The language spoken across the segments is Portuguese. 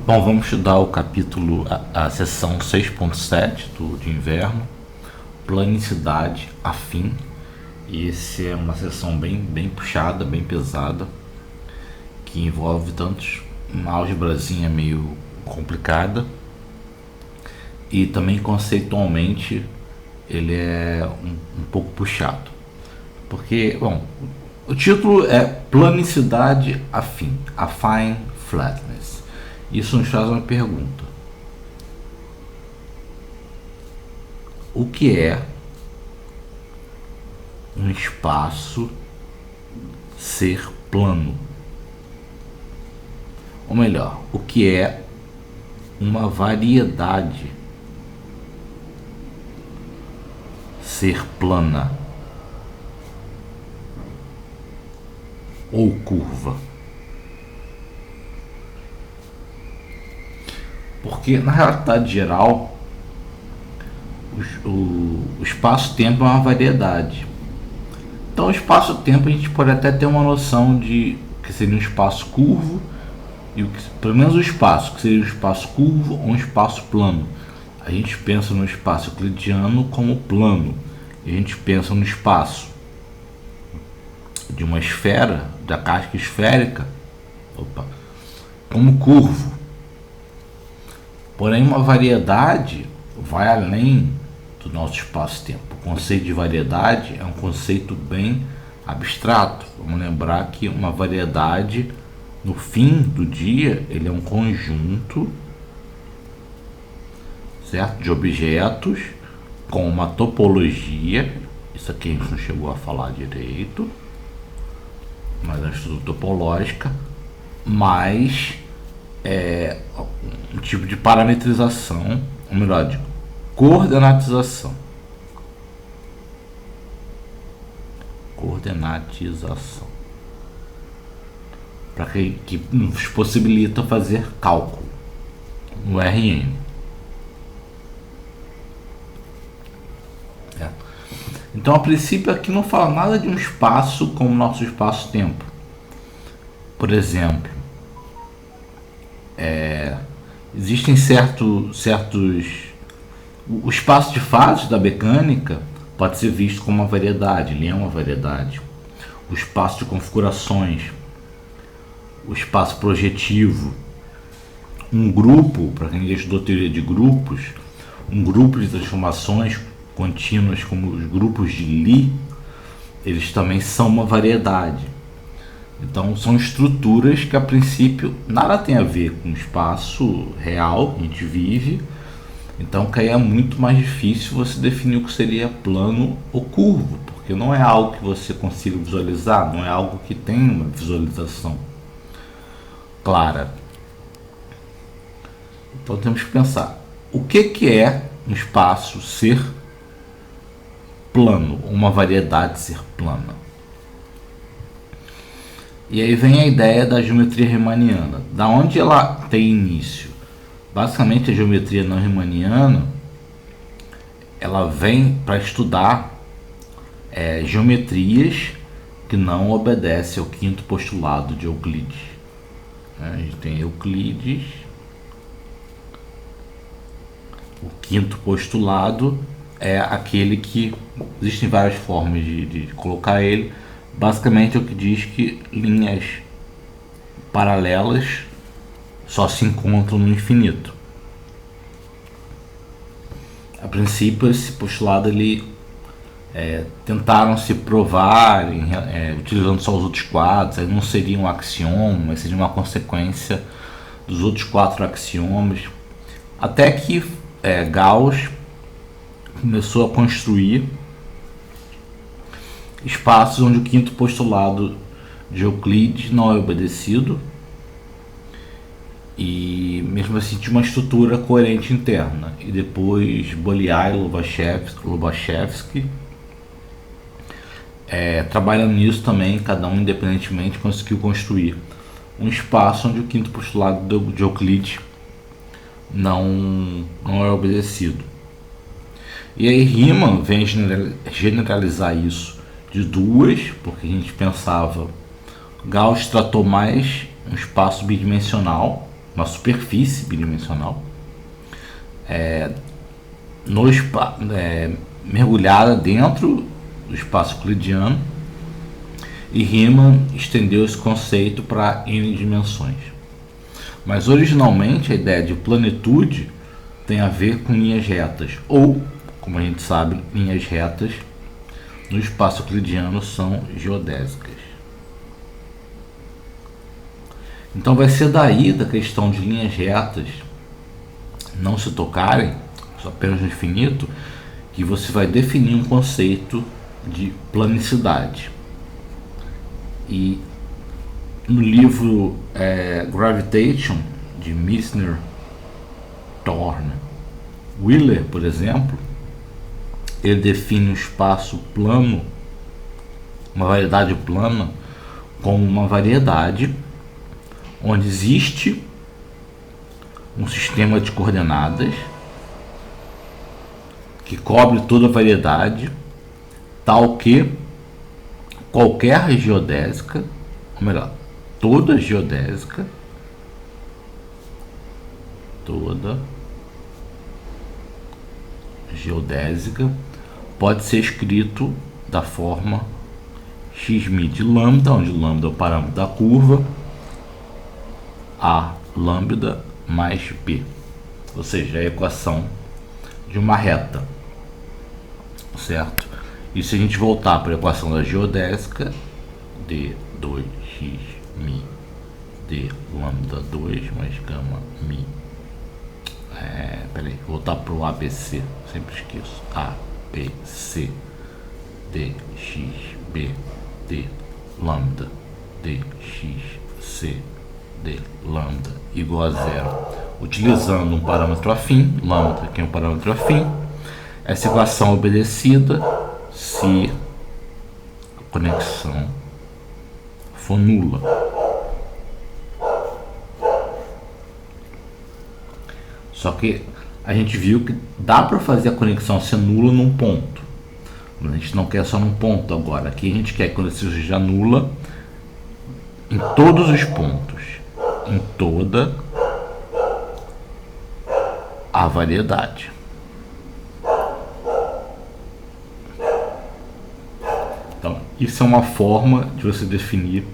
Bom, vamos estudar o capítulo, a seção 6.7 de inverno, planicidade afim. E esse é uma sessão bem puxada, bem pesada, que envolve tantos uma álgebrazinha meio complicada e também conceitualmente ele é um pouco puxado. Porque, bom, o título é Planicidade afim, Affine Flatness. Isso nos faz uma pergunta: o que é um espaço ser plano? Ou melhor, o que é uma variedade ser plana ou curva? Porque na realidade geral o espaço-tempo é uma variedade. Então o espaço-tempo a gente pode até ter uma noção de que seria um espaço curvo, e pelo menos o espaço, que seria um espaço curvo ou um espaço plano. A gente pensa no espaço euclidiano como plano, e a gente pensa no espaço de uma esfera, da casca esférica, como curvo. Porém, uma variedade vai além do nosso espaço-tempo. O conceito de variedade é um conceito bem abstrato. Vamos lembrar que uma variedade, no fim do dia, ele é um conjunto, certo, de objetos com uma topologia. Isso aqui a gente não chegou a falar direito, mas é uma estrutura topológica, mas é um tipo de parametrização, ou melhor, de coordenatização. Para que nos possibilita fazer cálculo no RN. Então, a princípio, aqui não fala nada de um espaço como nosso espaço-tempo. Por exemplo, existem certos... O espaço de fases da mecânica pode ser visto como uma variedade, ele é uma variedade. O espaço de configurações, o espaço projetivo, um grupo, para quem já estudou teoria de grupos, um grupo de transformações contínuas como os grupos de Lie, eles também são uma variedade. Então são estruturas que a princípio nada tem a ver com o espaço real que a gente vive. Então que aí é muito mais difícil você definir o que seria plano ou curvo, porque não é algo que você consiga visualizar, não é algo que tem uma visualização clara. Então temos que pensar, o que é um espaço ser plano, uma variedade ser plana? E aí vem a ideia da geometria riemanniana. Da onde ela tem início? Basicamente, a geometria não riemanniana ela vem para estudar geometrias que não obedecem ao quinto postulado de Euclides. A gente tem Euclides. O quinto postulado é aquele que existem várias formas de colocar ele. Basicamente é o que diz que linhas paralelas só se encontram no infinito. A princípio, esse postulado tentaram se provar utilizando só os outros quadros. Aí não seria um axioma, mas seria uma consequência dos outros quatro axiomas. Até que Gauss começou a construir espaços onde o quinto postulado de Euclides não é obedecido, e mesmo assim tinha uma estrutura coerente interna. E depois Bolyai e Lobachevsky trabalhando nisso também, cada um independentemente conseguiu construir um espaço onde o quinto postulado de Euclides não é obedecido. E aí Riemann vem generalizar isso de duas, porque a gente pensava, Gauss tratou mais um espaço bidimensional, uma superfície bidimensional, mergulhada dentro do espaço euclidiano, e Riemann estendeu esse conceito para N dimensões. Mas originalmente a ideia de plenitude tem a ver com linhas retas, ou, como a gente sabe, linhas retas no espaço euclidiano são geodésicas. Então vai ser daí, da questão de linhas retas não se tocarem, só apenas no infinito, que você vai definir um conceito de planicidade. E no livro Gravitation, de Misner, Thorne, Wheeler, por exemplo, ele define o espaço plano, uma variedade plana, como uma variedade onde existe um sistema de coordenadas que cobre toda a variedade, tal que qualquer geodésica, ou melhor, toda geodésica, pode ser escrito da forma xmi de lambda, onde lambda é o parâmetro da curva, a lambda mais b, ou seja, a equação de uma reta, certo? E se a gente voltar para a equação da geodésica, d2x mi d lambda 2 mais gama mi, voltar para o ABC, sempre esqueço, ABC dxb d lambda dxc d lambda igual a zero, utilizando um parâmetro afim, lambda que é um parâmetro afim. Essa equação obedecida se a conexão for nula. Só que a gente viu que dá para fazer a conexão ser nula num ponto. A gente não quer só num ponto agora. Aqui a gente quer que a conexão seja nula em todos os pontos, em toda a variedade. Então, isso é uma forma de você definir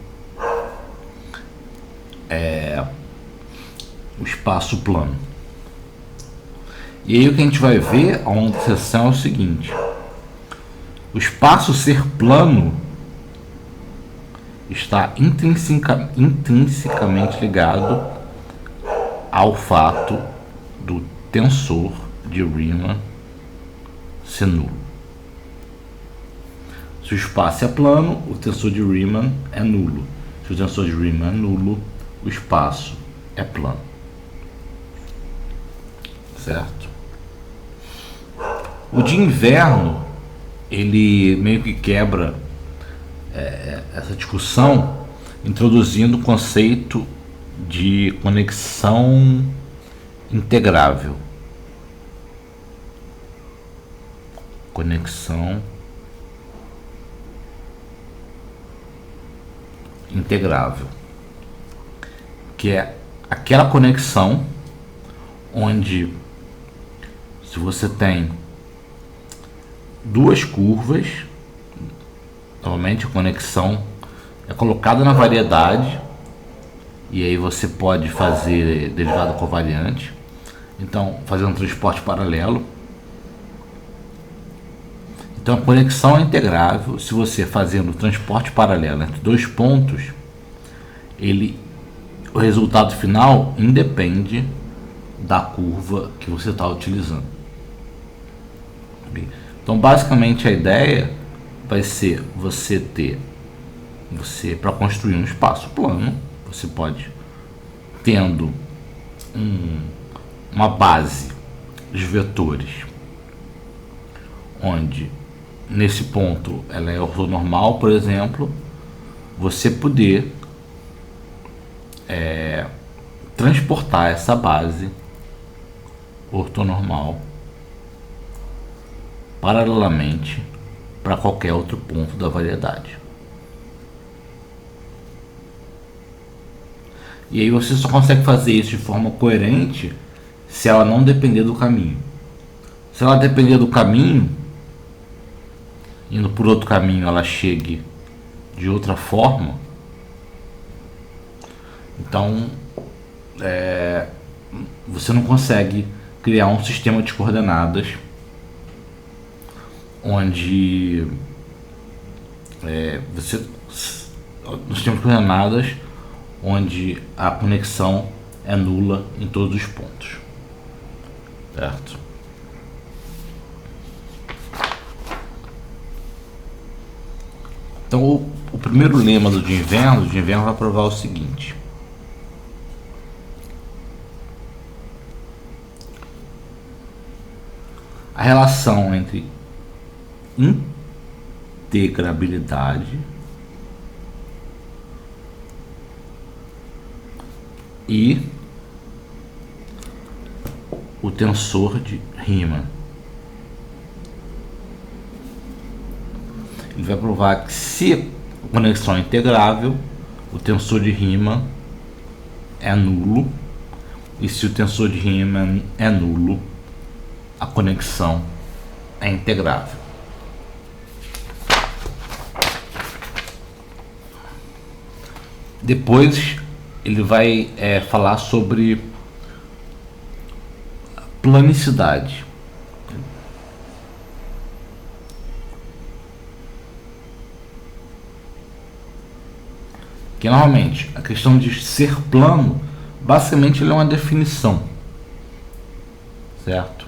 o espaço plano. E aí o que a gente vai ver ao longo da sessão é o seguinte: o espaço ser plano está intrinsecamente ligado ao fato do tensor de Riemann ser nulo. Se o espaço é plano, o tensor de Riemann é nulo. Se o tensor de Riemann é nulo, o espaço é plano. Certo? O de inverno, ele meio que quebra essa discussão, introduzindo o conceito de conexão integrável. Conexão integrável, que é aquela conexão onde, se você tem duas curvas, normalmente a conexão é colocada na variedade, e aí você pode fazer derivada covariante, então fazer um transporte paralelo. Então a conexão é integrável se você fazendo o transporte paralelo entre dois pontos, o resultado final independe da curva que você está utilizando. Então basicamente a ideia vai ser para construir um espaço plano, você pode, tendo uma base de vetores, onde nesse ponto ela é ortonormal, por exemplo, você poder transportar essa base ortonormal paralelamente para qualquer outro ponto da variedade. E aí você só consegue fazer isso de forma coerente se ela não depender do caminho. Se ela depender do caminho, indo por outro caminho, ela chegue de outra forma, então você não consegue criar um sistema de coordenadas onde no sistema de coordenadas onde a conexão é nula em todos os pontos, certo? Então o primeiro lema do de inverno vai provar o seguinte: a relação entre integrabilidade e o tensor de Riemann. Ele vai provar que se a conexão é integrável, o tensor de Riemann é nulo, e se o tensor de Riemann é nulo, a conexão é integrável. Depois ele vai falar sobre planicidade. Que normalmente a questão de ser plano, basicamente ele é uma definição, certo?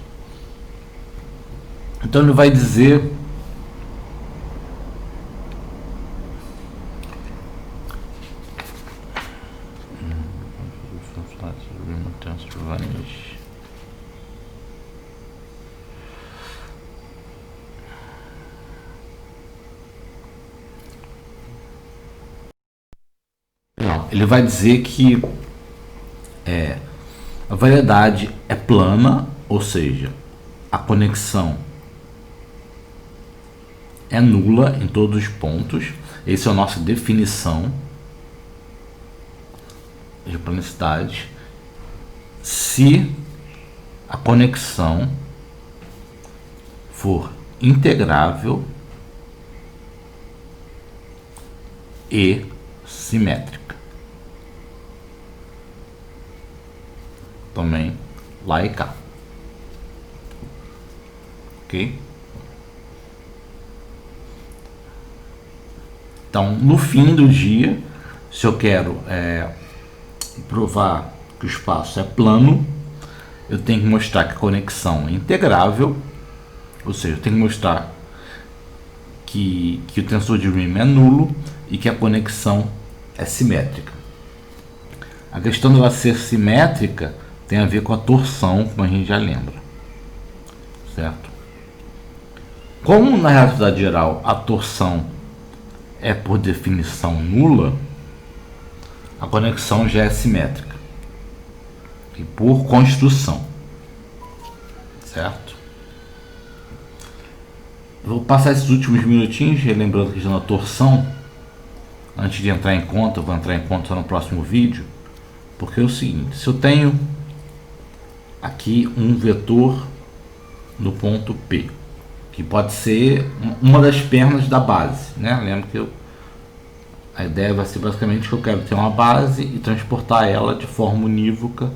Então ele vai dizer ele vai dizer que a variedade é plana, ou seja, a conexão é nula em todos os pontos. Essa é a nossa definição de planicidade. Se a conexão for integrável e simétrica. Também lá e cá. Ok? Então, no fim do dia, se eu quero provar que o espaço é plano, eu tenho que mostrar que a conexão é integrável, ou seja, eu tenho que mostrar que o tensor de Riemann é nulo e que a conexão é simétrica. A questão dela ser simétrica tem a ver com a torção, como a gente já lembra, certo? Como na relatividade geral a torção é por definição nula, a conexão já é simétrica e por construção, certo? Vou passar esses últimos minutinhos relembrando a questão da torção antes de entrar em conta. Vou entrar em conta só no próximo vídeo, porque é o seguinte: se eu tenho aqui um vetor no ponto P, que pode ser uma das pernas da base, né? Lembra que a ideia vai ser basicamente que eu quero ter uma base e transportar ela de forma unívoca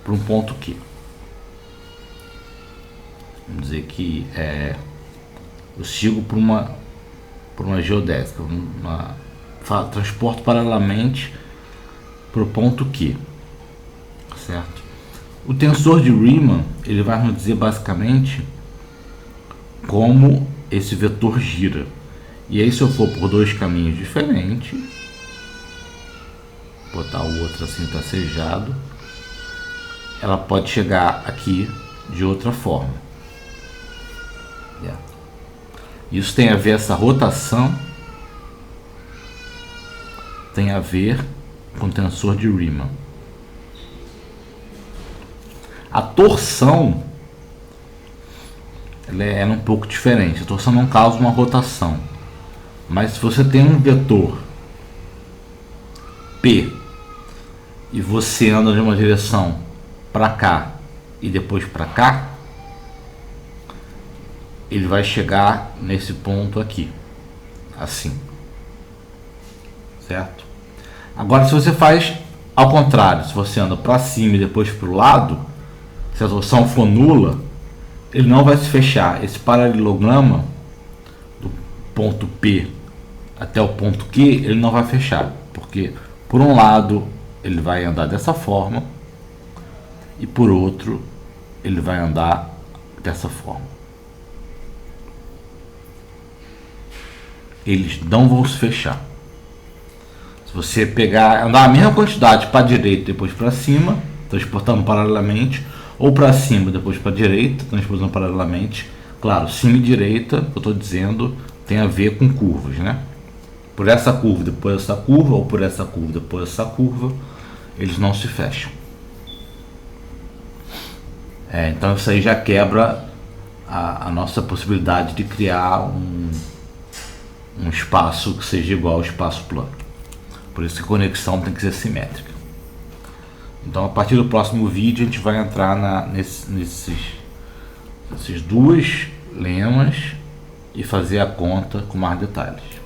para um ponto Q. Vamos dizer que eu sigo por uma geodésica, transporto paralelamente para o ponto Q, certo? O tensor de Riemann ele vai nos dizer basicamente como esse vetor gira. E aí, se eu for por dois caminhos diferentes, botar o outro assim tracejado, ela pode chegar aqui de outra forma. Isso tem a ver, essa rotação tem a ver com o tensor de Riemann. A torção ela é um pouco diferente. A torção não causa uma rotação, mas se você tem um vetor P e você anda de uma direção para cá e depois para cá, ele vai chegar nesse ponto aqui, assim, certo? Agora, se você faz ao contrário, se você anda para cima e depois para o lado, se a torção for nula, ele não vai se fechar. Esse paralelograma do ponto P até o ponto Q, ele não vai fechar, porque por um lado ele vai andar dessa forma e por outro ele vai andar dessa forma. Eles não vão se fechar. Se você pegar, andar a mesma quantidade para a direita e depois para cima, transportando paralelamente, ou para cima depois para a direita, transportando paralelamente, claro, cima e direita, eu estou dizendo, tem a ver com curvas, né? Por essa curva, depois essa curva, ou por essa curva, depois essa curva, eles não se fecham. Então isso aí já quebra a nossa possibilidade de criar um espaço que seja igual ao espaço plano. Por isso que a conexão tem que ser simétrica. Então, a partir do próximo vídeo, a gente vai entrar nesses duas lemas e fazer a conta com mais detalhes.